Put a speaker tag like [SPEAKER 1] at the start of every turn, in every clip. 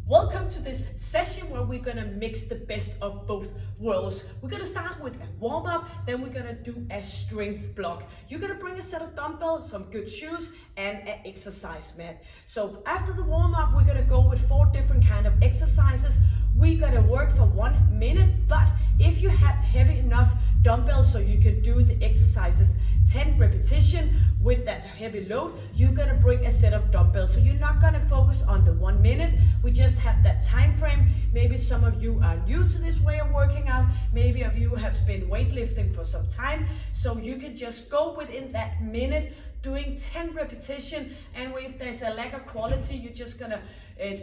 [SPEAKER 1] Welcome to this session where we're gonna mix the best of both worlds. We're gonna start with a warm-up, then we're gonna do a strength block. You're gonna bring a set of dumbbells, some good shoes, and an exercise mat. So after the warm-up, we're gonna go with 4 different kind of exercises. We're gonna work for 1 minute, but if you have heavy enough dumbbells so you can do the exercises 10 repetition with that heavy load, you're gonna bring a set of dumbbells. So you're not gonna focus on the 1 minute. We just have that time frame. Maybe some of you are new to this way of working out. Maybe of you have been weightlifting for some time. So you can just go within that minute doing 10 repetition, and if there's a lack of quality, you're just gonna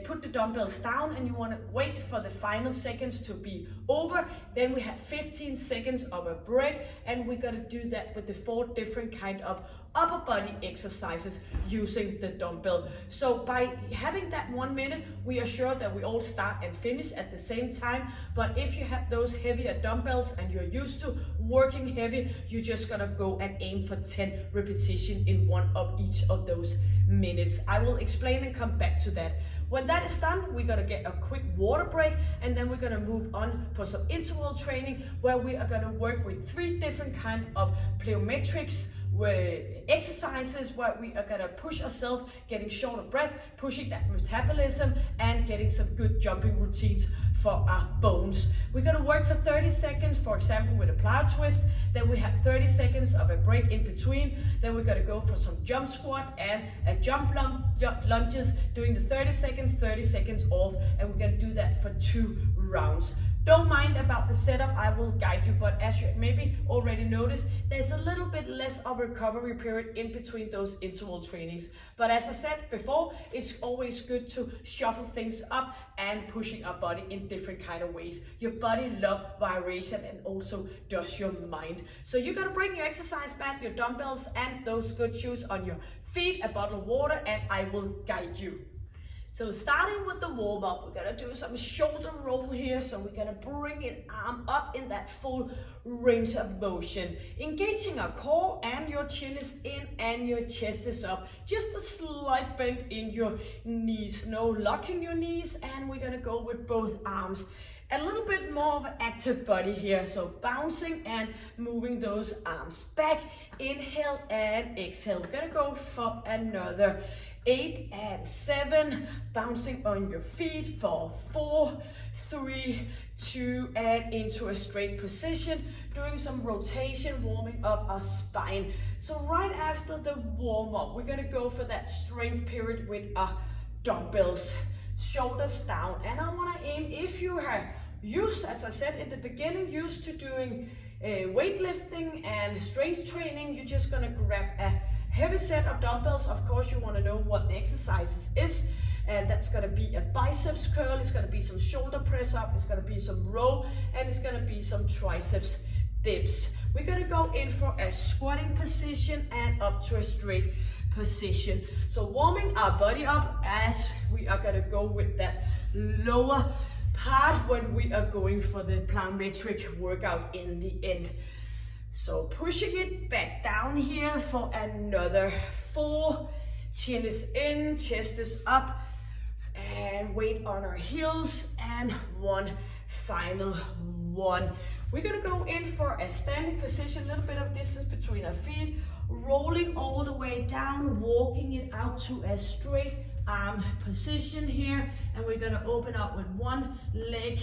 [SPEAKER 1] put the dumbbells down and you want to wait for the final seconds to be over. Then we have 15 seconds of a break, and we're gonna do that with the 4 different kind of upper body exercises using the dumbbell. So by having that 1 minute, we are sure that we all start and finish at the same time. But if you have those heavier dumbbells and you're used to working heavy, you're just gonna go and aim for 10 repetition in one of each of those minutes. I will explain and come back to that. When that is done, we're gonna get a quick water break, and then we're gonna move on for some interval training where we are gonna work with 3 different kind of plyometrics exercises where we are gonna push ourselves, getting short of breath, pushing that metabolism, and getting some good jumping routines for our bones. We're gonna work for 30 seconds, for example, with a plyo twist. Then we have 30 seconds of a break in between. Then we're gonna go for some jump squat and a jump lunges, doing the 30 seconds off, and we're gonna do that for 2 rounds. Don't mind about the setup, I will guide you, but as you maybe already noticed, there's a little bit less of a recovery period in between those interval trainings. But as I said before, it's always good to shuffle things up and pushing our body in different kind of ways. Your body loves variation, and also does your mind. So you're gonna bring your exercise mat, your dumbbells, and those good shoes on your feet, a bottle of water, and I will guide you. So starting with the warm up, we're gonna do some shoulder roll here. So we're gonna bring an arm up in that full range of motion, engaging our core, and your chin is in and your chest is up. Just a slight bend in your knees, no locking your knees, and we're gonna go with both arms. A little bit more of an active body here, so bouncing and moving those arms back. Inhale and exhale. We're gonna go for another 8 and 7, bouncing on your feet for 4, 3, 2, and into a straight position, doing some rotation, warming up our spine. So right after the warm up, we're gonna go for that strength period with our dumbbells, shoulders down. And I wanna aim, if you have used, as I said in the beginning, used to doing weightlifting and strength training, you're just gonna grab a heavy set of dumbbells. Of course, you want to know what the exercises is, and that's going to be a biceps curl, it's going to be some shoulder press up, it's going to be some row, and it's going to be some triceps dips. We're going to go in for a squatting position and up to a straight position. So warming our body up as we are going to go with that lower part when we are going for the plyometric workout in the end. So pushing it back down here for another 4, chin is in, chest is up, and weight on our heels, and 1 final 1. We're gonna go in for a standing position, a little bit of distance between our feet, rolling all the way down, walking it out to a straight arm position here, and we're gonna open up with 1 leg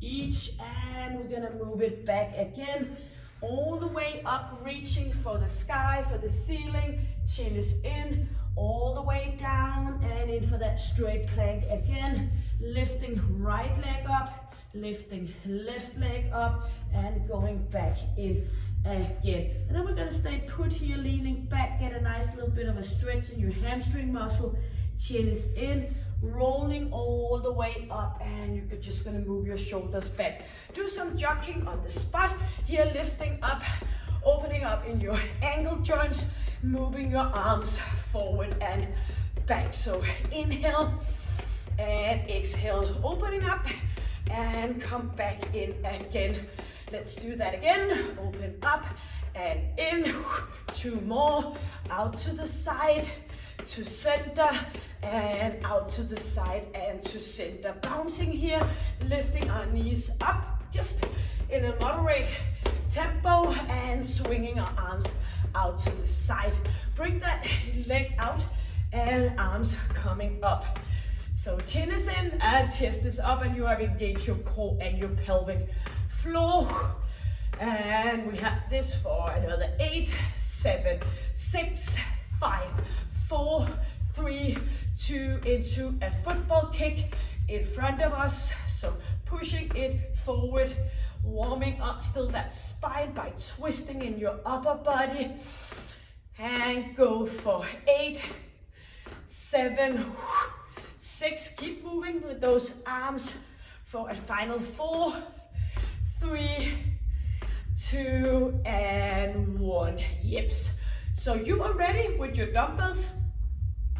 [SPEAKER 1] each, and we're gonna move it back again, all the way up, reaching for the sky, for the ceiling, chin is in, all the way down, and in for that straight plank again, lifting right leg up, lifting left leg up, and going back in again. And then we're gonna stay put here, leaning back, get a nice little bit of a stretch in your hamstring muscle, chin is in, rolling all the way up, and you're just gonna move your shoulders back. Do some jogging on the spot here, lifting up, opening up in your ankle joints, moving your arms forward and back. So inhale and exhale, opening up and come back in again. Let's do that again. Open up and in. 2 more, out to the side, to center, and out to the side and to center. Bouncing here, lifting our knees up, just in a moderate tempo, and swinging our arms out to the side. Bring that leg out and arms coming up. So chin is in and chest is up, and you have engaged your core and your pelvic floor. And we have this for another 8, 7, 6, 5, 4, 3, 2, into a football kick in front of us. So pushing it forward, warming up still that spine by twisting in your upper body. And go for 8, 7, 6. Keep moving with those arms for a final 4, 3, 2, and 1. Yips. So you are ready with your dumbbells.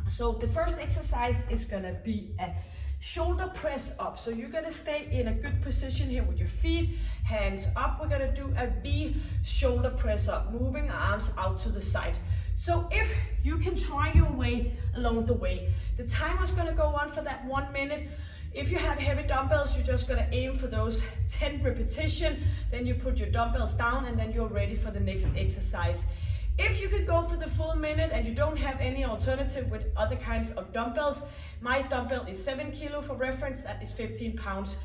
[SPEAKER 1] So the first exercise is gonna be a shoulder press up. So you're gonna stay in a good position here with your feet, hands up. We're gonna do a V shoulder press up, moving arms out to the side. So if you can try your way along the way, the timer's gonna go on for that 1 minute. If you have heavy dumbbells, you're just gonna aim for those 10 repetitions, then you put your dumbbells down, and then you're ready for the next exercise. If you could go for the full minute and you don't have any alternative with other kinds of dumbbells, my dumbbell is 7 kilo for reference, that is 15 pounds.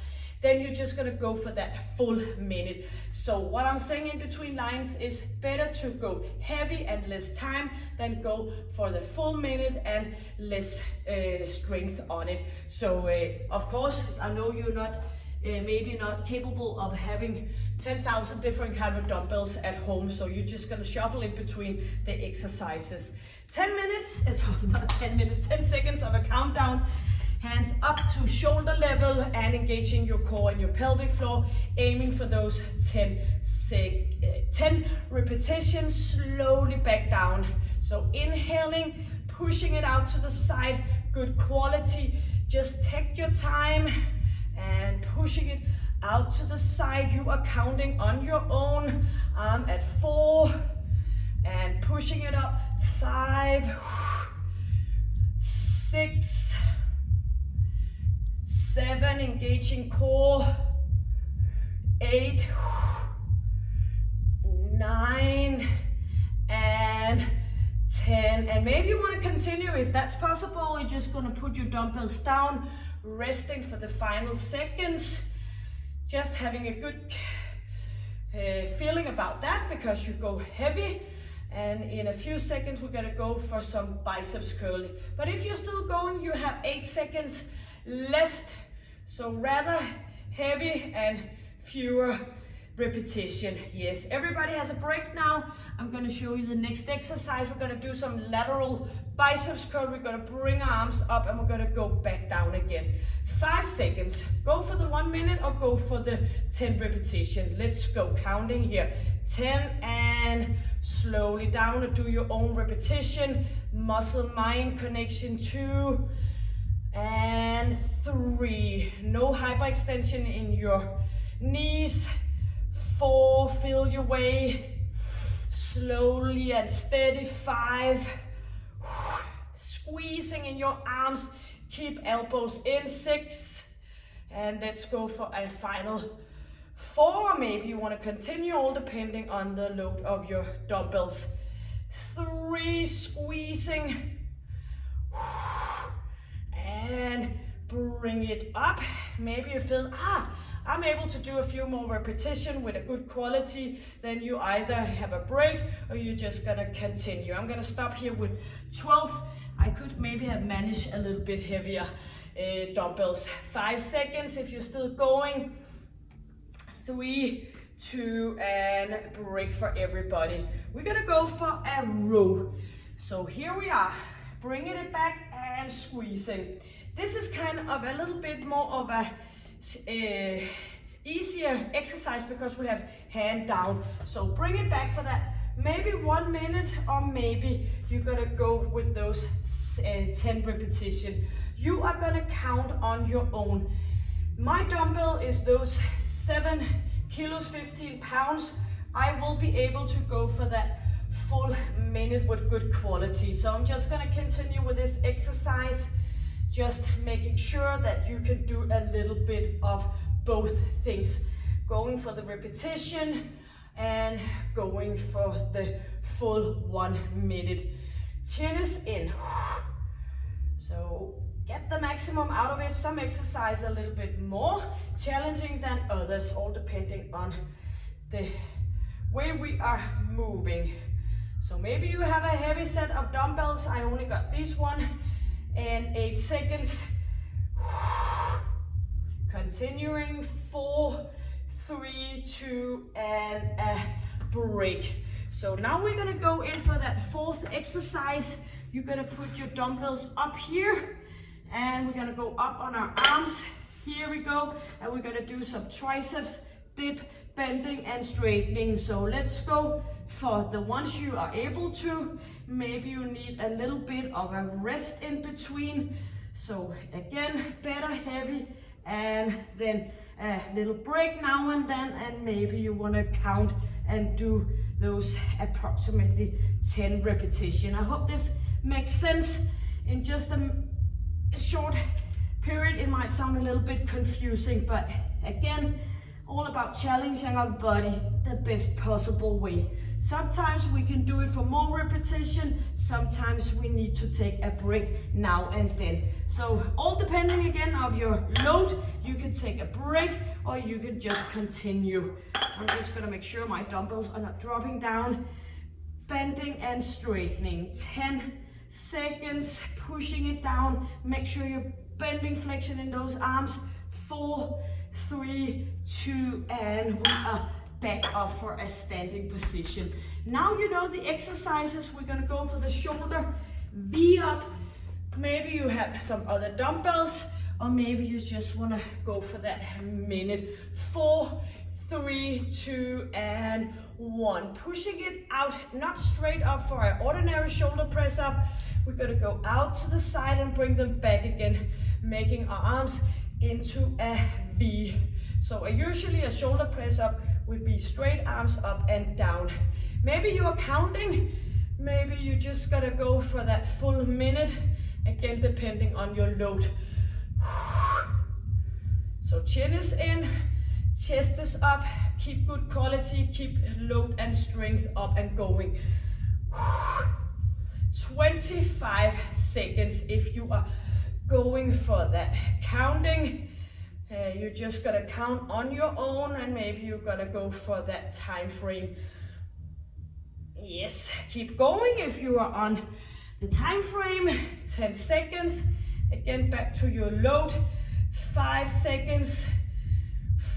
[SPEAKER 1] Then you're just gonna go for that full minute. So what I'm saying in between lines is better to go heavy and less time than go for the full minute and less strength on it. So of course, I know you're not maybe not capable of having 10,000 different kind of dumbbells at home, so you're just gonna shuffle in between the exercises. 10 minutes, it's not 10 minutes, 10 seconds of a countdown. Hands up to shoulder level and engaging your core and your pelvic floor, aiming for those 10 repetitions, slowly back down. So inhaling, pushing it out to the side, good quality. Just take your time and pushing it out to the side. You are counting on your own. At 4 and pushing it up. 5, 6, 7, engaging core. 8, 9, and 10. And maybe you want to continue if that's possible. You're just going to put your dumbbells down, resting for the final seconds. Just having a good feeling about that, because you go heavy. And in a few seconds, we're gonna go for some biceps curling. But if you're still going, you have 8 seconds left. So rather heavy and fewer repetition. Yes, everybody has a break now. I'm gonna show you the next exercise. We're gonna do some lateral biceps curl. We're gonna bring our arms up and we're gonna go back down again. 5 seconds. Go for the 1 minute or go for the 10 repetition. Let's go, counting here. 10 and slowly down, and do your own repetition. Muscle mind connection. 2 and 3. No hyperextension in your knees. 4, feel your way slowly and steady. 5, squeezing in your arms, keep elbows in. 6, and let's go for a final 4. Maybe you want to continue, all depending on the load of your dumbbells. 3, squeezing, and bring it up. Maybe you feel, I'm able to do a few more repetitions with a good quality. Then you either have a break or you're just gonna continue. I'm gonna stop here with 12. I could maybe have managed a little bit heavier dumbbells. 5 seconds if you're still going. 3, 2, and break for everybody. We're gonna go for a row. So here we are, bringing it back and squeezing. This is kind of a little bit more of a easier exercise because we have hand down. So bring it back for that. Maybe 1 minute, or maybe you're gonna go with those 10 repetitions. You are gonna count on your own. My dumbbell is those 7 kilos, 15 pounds. I will be able to go for that full minute with good quality. So I'm just gonna continue with this exercise, just making sure that you can do a little bit of both things, going for the repetition and going for the full 1 minute. Chin is in. So get the maximum out of it. Some exercise a little bit more challenging than others, all depending on the way we are moving. So maybe you have a heavy set of dumbbells. I only got this one, and 8 seconds. Continuing, 4, 3, 2, and a break. So now we're gonna go in for that 4th exercise. You're gonna put your dumbbells up here, and we're gonna go up on our arms. Here we go, and we're gonna do some triceps, dip, bending, and straightening. So let's go for the ones you are able to. Maybe you need a little bit of a rest in between. So again, better heavy, and then a little break now and then, and maybe you wanna count and do those approximately 10 repetitions. I hope this makes sense. In just a short period, it might sound a little bit confusing, but again, all about challenging our body the best possible way. Sometimes we can do it for more repetition, sometimes we need to take a break now and then. So all depending again of your load, you can take a break or you can just continue. I'm just gonna make sure my dumbbells are not dropping down. Bending and straightening, 10 seconds, pushing it down. Make sure you're bending, flexion in those arms. 4, 3, 2, and we are back up for a standing position. Now you know the exercises. We're gonna go for the shoulder V up. Maybe you have some other dumbbells, or maybe you just wanna go for that minute. 4, 3, 2, and 1. Pushing it out, not straight up for an ordinary shoulder press up. We're gonna go out to the side and bring them back again, making our arms into a V. So usually a shoulder press up would be straight arms up and down. Maybe you are counting, maybe you just gotta go for that full minute, again depending on your load. So chin is in, chest is up, keep good quality, keep load and strength up and going. 25 seconds if you are going for that. Counting, you're just gonna count on your own, and maybe you're gonna go for that time frame. Yes, keep going if you are on the time frame. 10 seconds, again back to your load. 5 seconds,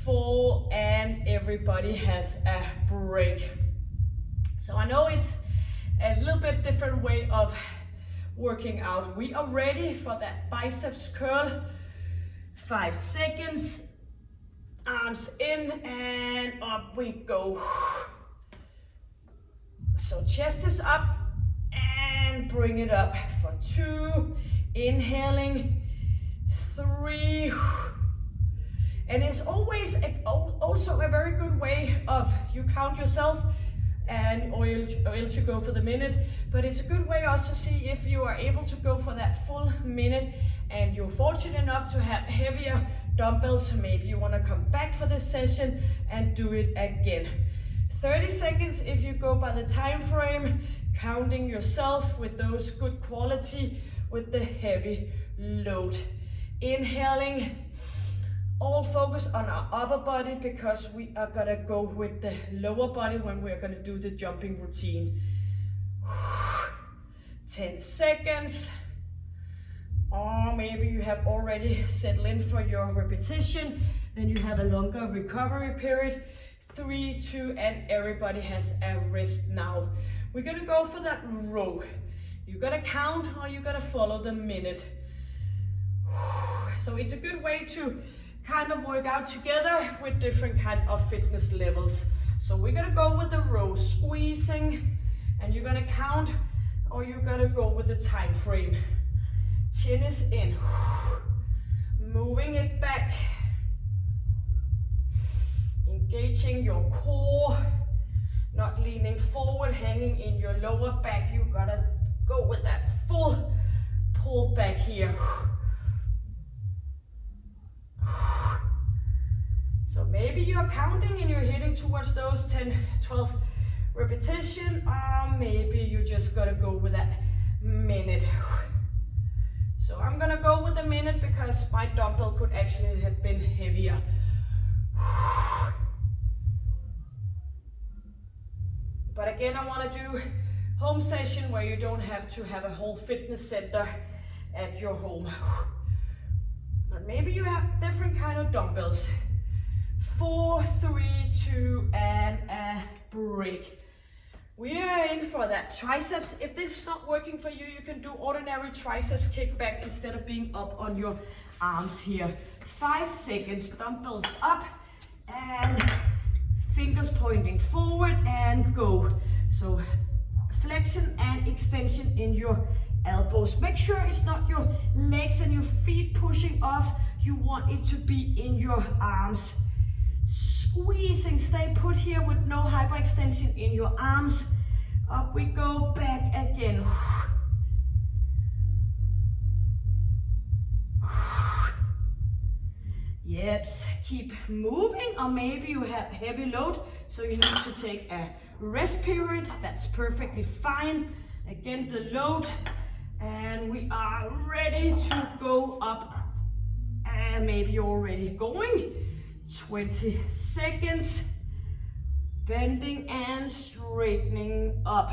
[SPEAKER 1] 4, and everybody has a break. So I know it's a little bit different way of working out. We are ready for that biceps curl. 5 seconds, arms in, and up we go. So chest is up, and bring it up for 2, inhaling, 3, and it's always also a very good way of, you count yourself, and or else you go for the minute, but it's a good way also to see if you are able to go for that full minute, and you're fortunate enough to have heavier dumbbells. So maybe you want to come back for this session and do it again. 30 seconds if you go by the time frame, counting yourself with those good quality with the heavy load. Inhaling, all focus on our upper body because we are gonna go with the lower body when we're gonna do the jumping routine. 10 seconds. Or maybe you have already settled in for your repetition, then you have a longer recovery period. 3, 2, and everybody has a rest now. We're gonna go for that row. You're gonna count or you're gonna follow the minute. So it's a good way to kind of work out together with different kind of fitness levels. So we're gonna go with the row, squeezing, and you're gonna count or you're gonna go with the time frame. Chin is in, moving it back, engaging your core, Not leaning forward, hanging in your lower back. You gotta go with that full pull back here. So maybe you're counting and you're hitting towards those 10, 12 repetition, or maybe you just gotta go with that minute. So I'm gonna go with a minute because my dumbbell could actually have been heavier. But again, I want to do home session where you don't have to have a whole fitness center at your home. But maybe you have different kind of dumbbells. 4, 3, 2, and a break. We are in for that triceps. If this is not working for you, you can do ordinary triceps kickback instead of being up on your arms here. 5 seconds, dumbbells up and fingers pointing forward and go. So flexion and extension in your elbows. Make sure it's not your legs and your feet pushing off. You want it to be in your arms. Squeezing, stay put here with no hyperextension in your arms. Up we go, back again. Yep, keep moving, or maybe you have heavy load, so you need to take a rest period. That's perfectly fine. Again, the load, and we are ready to go up, and maybe you're already going. 20 seconds, bending and straightening up.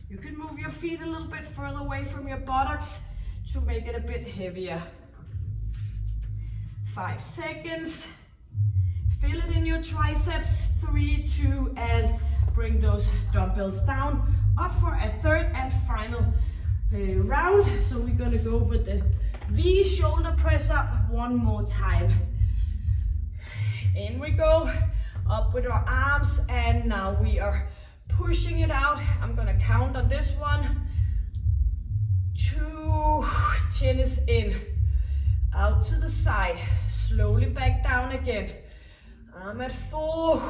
[SPEAKER 1] You can move your feet a little bit further away from your buttocks to make it a bit heavier. 5 seconds, feel it in your triceps. 3, 2, and bring those dumbbells down. Up for a third and final round. So we're gonna go with the V shoulder press up one more time. In we go, up with our arms, and now we are pushing it out. I'm gonna count on this one. 2, chin is in, out to the side, slowly back down again. I'm at 4,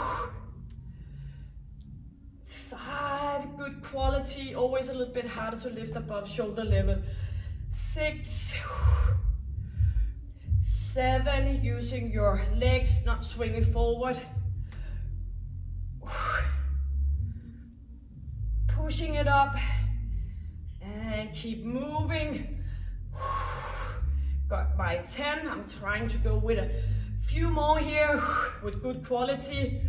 [SPEAKER 1] 5, good quality, always a little bit harder to lift above shoulder level. 6, 7, using your legs, not swinging forward. Pushing it up and keep moving. Got my 10, I'm trying to go with a few more here with good quality.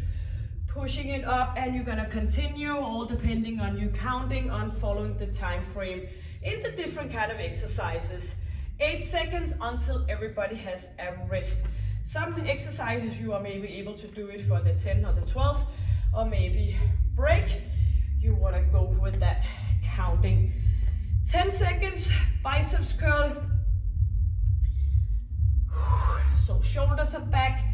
[SPEAKER 1] Pushing it up, and you're gonna continue, all depending on you counting on following the time frame in the different kind of exercises. 8 seconds until everybody has a rest. Some exercises you are maybe able to do it for the 10 or the 12, or maybe break. You want to go with that counting. 10 seconds, biceps curl. So shoulders are back.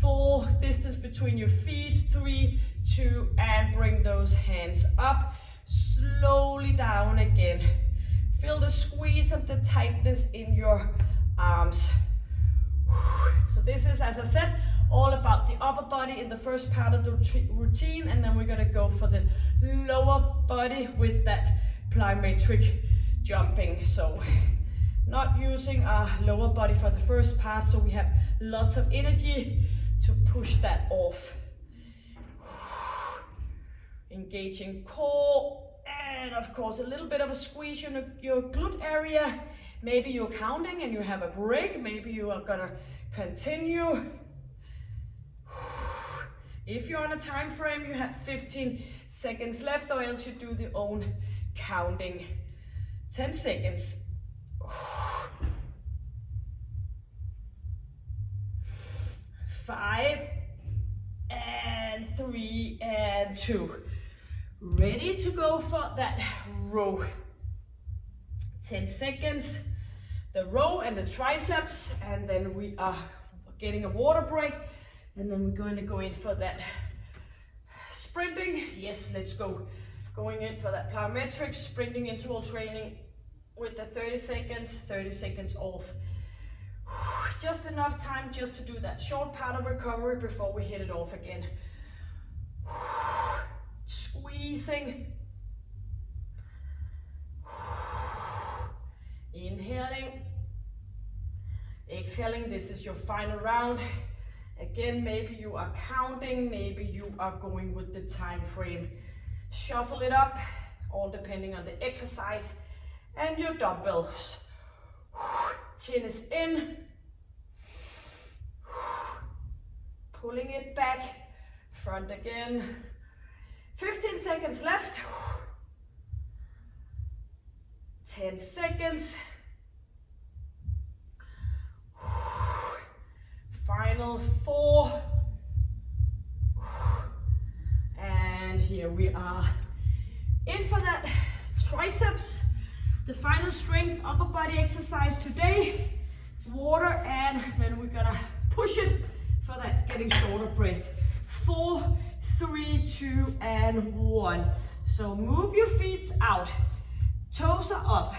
[SPEAKER 1] 4, distance between your feet. 3, 2, and bring those hands up. Slowly down again. Feel the squeeze of the tightness in your arms. So this is, as I said, all about the upper body in the first part of the routine, and then we're gonna go for the lower body with that plyometric jumping. So not using our lower body for the first part, so we have lots of energy to push that off. Engaging core. And of course, a little bit of a squeeze in your glute area. Maybe you're counting and you have a break. Maybe you are gonna continue. If you're on a time frame, you have 15 seconds left, or else you do the own counting. 10 seconds. 5, and 3, and 2. Ready to go for that row. 10 seconds, the row and the triceps, and then we are getting a water break, and then we're going to go in for that sprinting. Yes, let's go. Going in for that plyometric, sprinting interval training with the 30 seconds off. Just enough time just to do that short part of recovery before we hit it off again. squeezing. Inhaling, exhaling. This is your final round. Again, maybe you are counting, maybe you are going with the time frame. Shuffle it up, all depending on the exercise and your dumbbells. Chin is in, pulling it back, front again. 15 seconds left. 10 seconds. Final 4. And here we are. In for that triceps, the final strength upper body exercise today. Water, and then we're gonna push it for that getting shorter breath. 4, 3, 2, and 1. So move your feet out. Toes are up,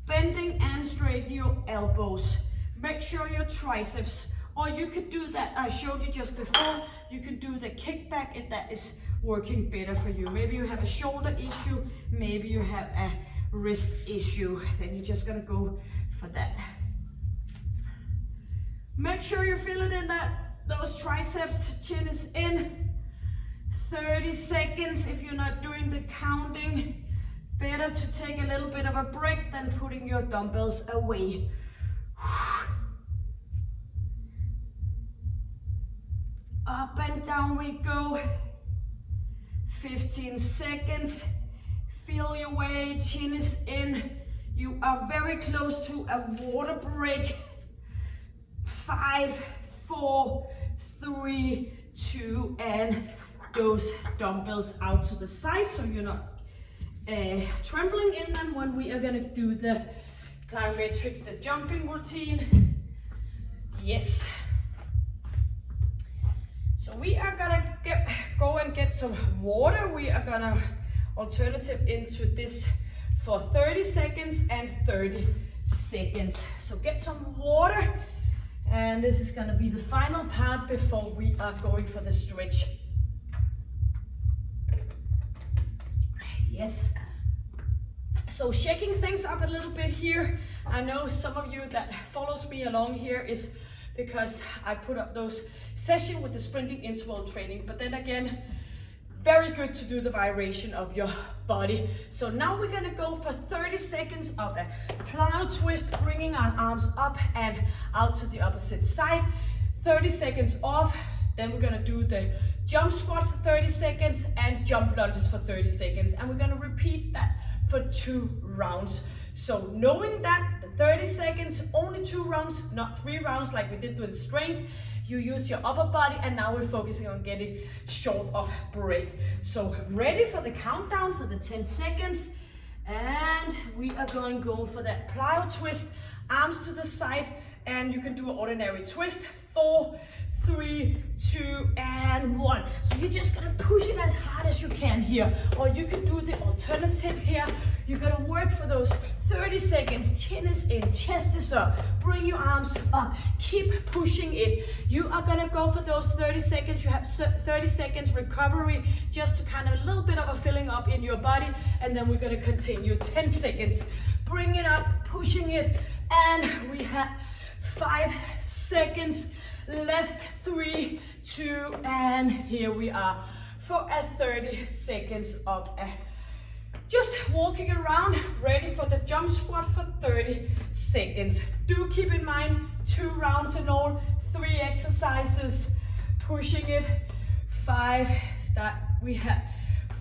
[SPEAKER 1] bending and straighten your elbows. Make sure your triceps, or you could do that I showed you just before, you can do the kickback if that is working better for you. Maybe you have a shoulder issue, maybe you have a wrist issue, then you're just gonna go for that. Make sure you feel it in those triceps, chin is in. 30 seconds if you're not doing the counting. Better to take a little bit of a break than putting your dumbbells away. Up and down we go. 15 seconds. Feel your way, chin is in. You are very close to a water break. 5, 4, 3, 2, and those dumbbells out to the side so you're not trembling in them when we are going to do the plyometric, the jumping routine. Yes. So we are going to go and get some water. We are going to alternative into this for 30 seconds and 30 seconds. So get some water, and this is going to be the final part before we are going for the stretch. Yes. So shaking things up a little bit here. I know some of you that follows me along here is because I put up those sessions with the sprinting interval training, but then again, very good to do the variation of your body. So now we're gonna go for 30 seconds of a plyo twist, bringing our arms up and out to the opposite side. 30 seconds off. Then we're gonna do the jump squat for 30 seconds and jump lunges for 30 seconds. And we're gonna repeat that for 2 rounds. So knowing that the 30 seconds, only 2 rounds, not 3 rounds like we did with strength. You use your upper body, and now we're focusing on getting short of breath. So ready for the countdown for the 10 seconds. And we are going to go for that plyo twist, arms to the side, and you can do an ordinary twist. 4, 3, 2, and 1. So you're just gonna push it as hard as you can here, or you can do the alternative here. You're gonna work for those 30 seconds. Chin is in, chest is up. Bring your arms up. Keep pushing it. You are gonna go for those 30 seconds. You have 30 seconds recovery, just to kind of a little bit of a filling up in your body, and then we're gonna continue. 10 seconds. Bring it up, pushing it, and we have 5 seconds left. 3, 2, and here we are for a 30 seconds of just walking around, ready for the jump squat for 30 seconds. Do keep in mind 2 rounds in all, 3 exercises, pushing it. 5, that we have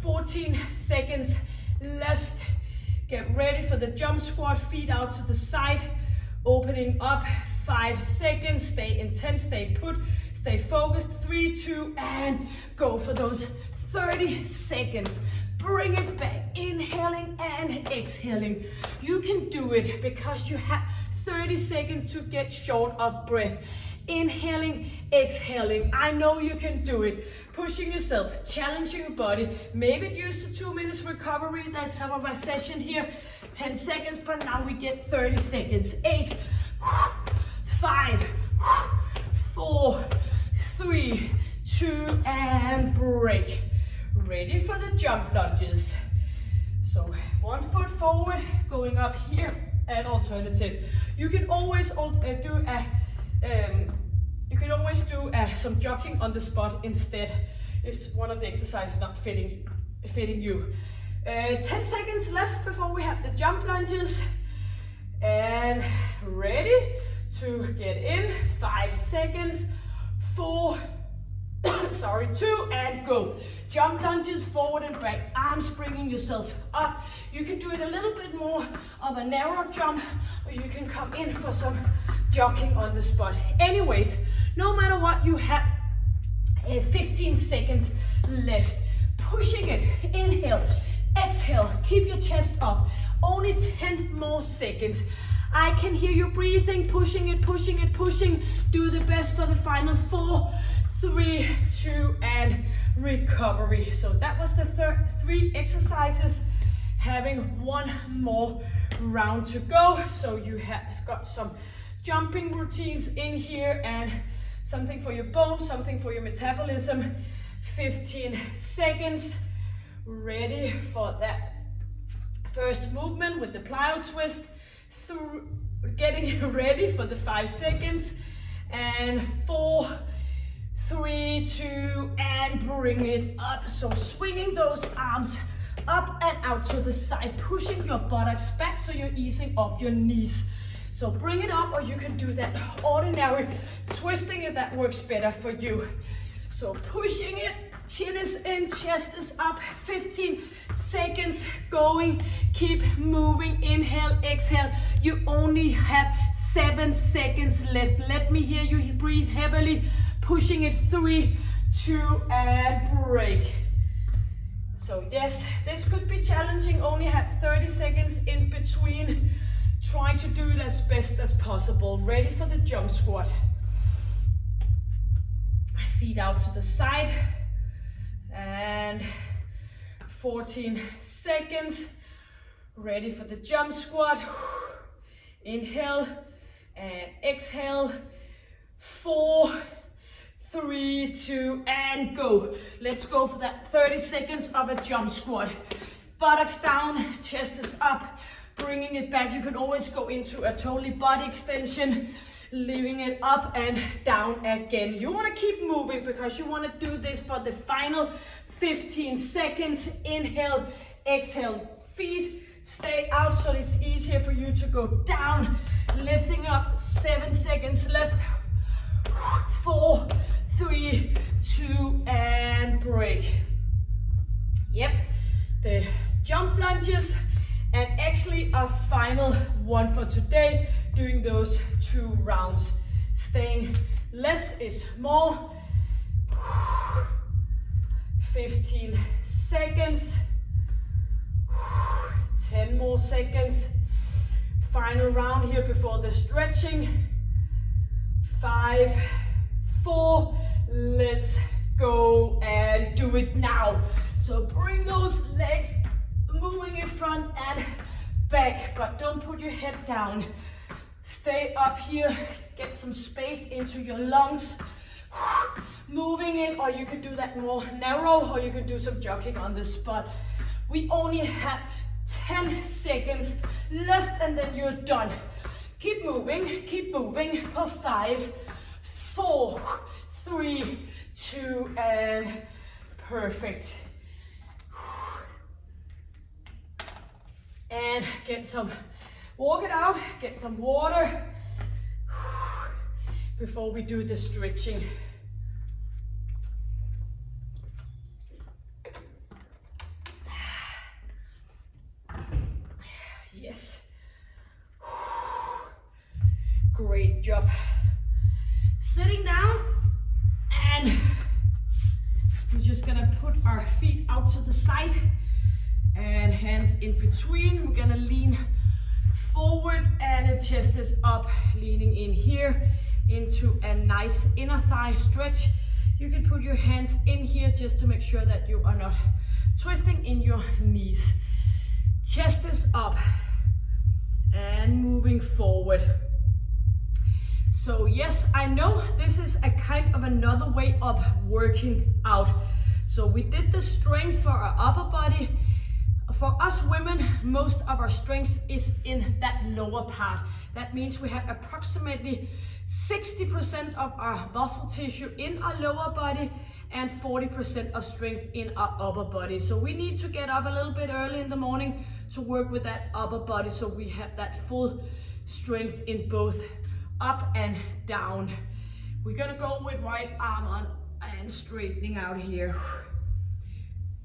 [SPEAKER 1] 14 seconds left. Get ready for the jump squat, feet out to the side, opening up. 5 seconds, stay intense, stay put, stay focused. 3, 2, and go for those 30 seconds. Bring it back, inhaling and exhaling. You can do it because you have 30 seconds to get short of breath. Inhaling, exhaling. I know you can do it. Pushing yourself, challenging your body. Maybe it used to 2 minutes recovery, that's some of our session here. 10 seconds, but now we get 30 seconds. 8, 5, 4, 3, 2, and break. Ready for the jump lunges. So 1 foot forward, going up here, and alternative. You can always do some jogging on the spot instead if one of the exercises not fitting you. 10 seconds left before we have the jump lunges. And ready to get in. 5 seconds. 4, 2, and go. Jump lunges forward and back, arms bringing yourself up. You can do it a little bit more of a narrow jump, or you can come in for some jogging on the spot. Anyways, no matter what, you have 15 seconds left. Pushing it, inhale, exhale, keep your chest up. Only 10 more seconds. I can hear you breathing, pushing it, pushing it, pushing. Do the best for the final 4, 3, 2, and recovery. So that was the 3 exercises, having 1 more round to go. So you have got some jumping routines in here and something for your bones, something for your metabolism. 15 seconds. Ready for that first movement with the plyo twist. Getting ready for the 5 seconds. And 4, 3, 2, and bring it up. So swinging those arms up and out to the side, pushing your buttocks back so you're easing off your knees. So bring it up, or you can do that ordinary twisting if that works better for you. So pushing it, chin is in, chest is up. 15 seconds going. Keep moving. Inhale, exhale. You only have 7 seconds left. Let me hear you breathe heavily. Pushing it. 3, 2, and break. So yes, this could be challenging. Only have 30 seconds in between. Try to do it as best as possible. Ready for the jump squat. Feet out to the side. And 14 seconds. Ready for the jump squat. Inhale and exhale. 4, 3, 2, and go. Let's go for that 30 seconds of a jump squat. Buttocks down, chest is up, bringing it back. You can always go into a totally body extension, leaving it up and down again. You want to keep moving because you want to do this for the final 15 seconds. Inhale, exhale, feet stay out so it's easier for you to go down. Lifting up, 7 seconds left. 4, 3, 2, and break. Yep, the jump lunges, and actually our final one for today, doing those 2 rounds. Staying less is more. 15 seconds. 10 more seconds. Final round here before the stretching. 5, 4, let's go and do it now. So bring those legs moving in front and back, but don't put your head down. Stay up here, get some space into your lungs. Moving it, or you can do that more narrow, or you can do some jogging on the spot. We only have 10 seconds left and then you're done. Keep moving for 5, 4, 3, 2, and perfect. And walk it out, get some water before we do the stretching. Yes. Great job. Sitting down, and we're just gonna put our feet out to the side and hands in between. We're gonna lean forward and the chest is up, leaning in here into a nice inner thigh stretch. You can put your hands in here just to make sure that you are not twisting in your knees. Chest is up and moving forward. So yes, I know this is a kind of another way of working out. So we did the strength for our upper body. For us women, most of our strength is in that lower part. That means we have approximately 60% of our muscle tissue in our lower body and 40% of strength in our upper body. So we need to get up a little bit early in the morning to work with that upper body so we have that full strength in both up and down. We're gonna go with right arm on and straightening out here.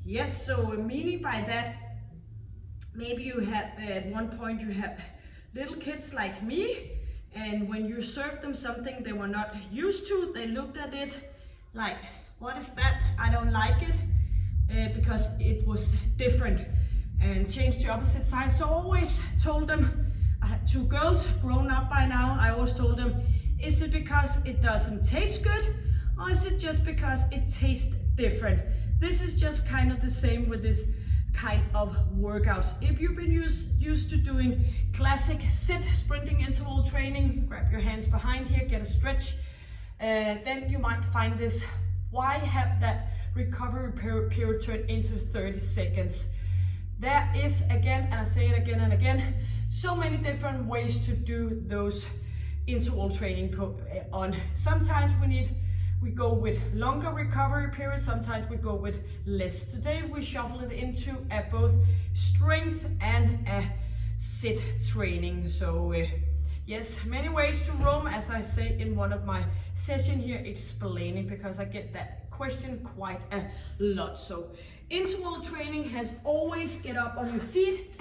[SPEAKER 1] Yes, so meaning by that, maybe you have, at one point you have little kids like me, and when you served them something they were not used to, they looked at it like, what is that? I don't like it, because it was different, and changed the opposite side. So I always told them, I had 2 girls grown up by now, I always told them, is it because it doesn't taste good, or is it just because it tastes different? This is just kind of the same with this kind of workouts. If you've been used to doing classic sit sprinting interval training, grab your hands behind here, get a stretch, then you might find this, why have that recovery period turn into 30 seconds? There is, again, and I say it again and again, so many different ways to do those interval training on. Sometimes we go with longer recovery periods, sometimes we go with less. Today we shuffle it into both strength and a sit training. So yes, many ways to roam, as I say in one of my sessions here explaining, because I get that question quite a lot. So interval training has always get up on your feet.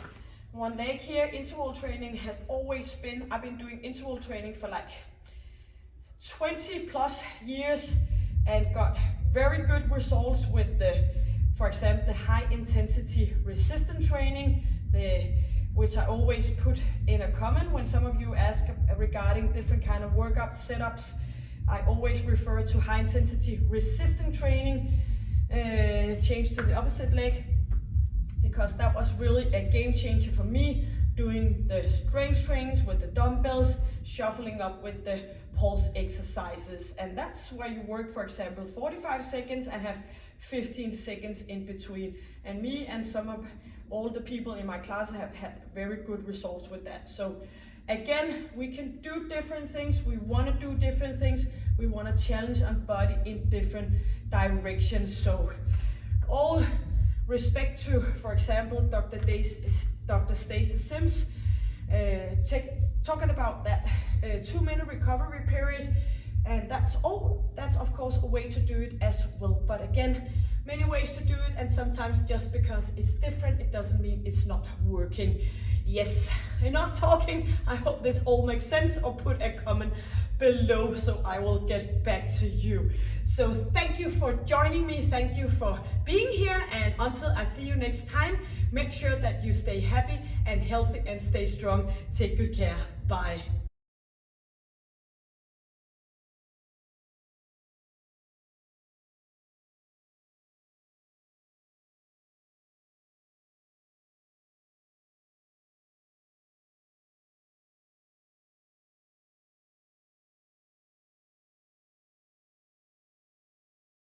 [SPEAKER 1] One leg here. Interval training has always been, I've been doing interval training for like 20 plus years and got very good results with the, for example, the high intensity resistance training, which I always put in a comment when some of you ask regarding different kind of workout setups. I always refer to high intensity resistance training, change to the opposite leg, because that was really a game changer for me, doing the strength trainings with the dumbbells, shuffling up with the pulse exercises. And that's where you work, for example, 45 seconds and have 15 seconds in between. And me and some of all the people in my class have had very good results with that. So again, we can do different things. We want to do different things. We want to challenge our body in different directions. So all respect to, for example, Dr. Sims, talking about that 2-minute recovery period, and that's of course a way to do it as well. But again, many ways to do it, and sometimes just because it's different, it doesn't mean it's not working. Yes, enough talking. I hope this all makes sense, or put a comment below so I will get back to you. So thank you for joining me, thank you for being here, and until I see you next time, make sure that you stay happy and healthy and stay strong. Take good care. Bye.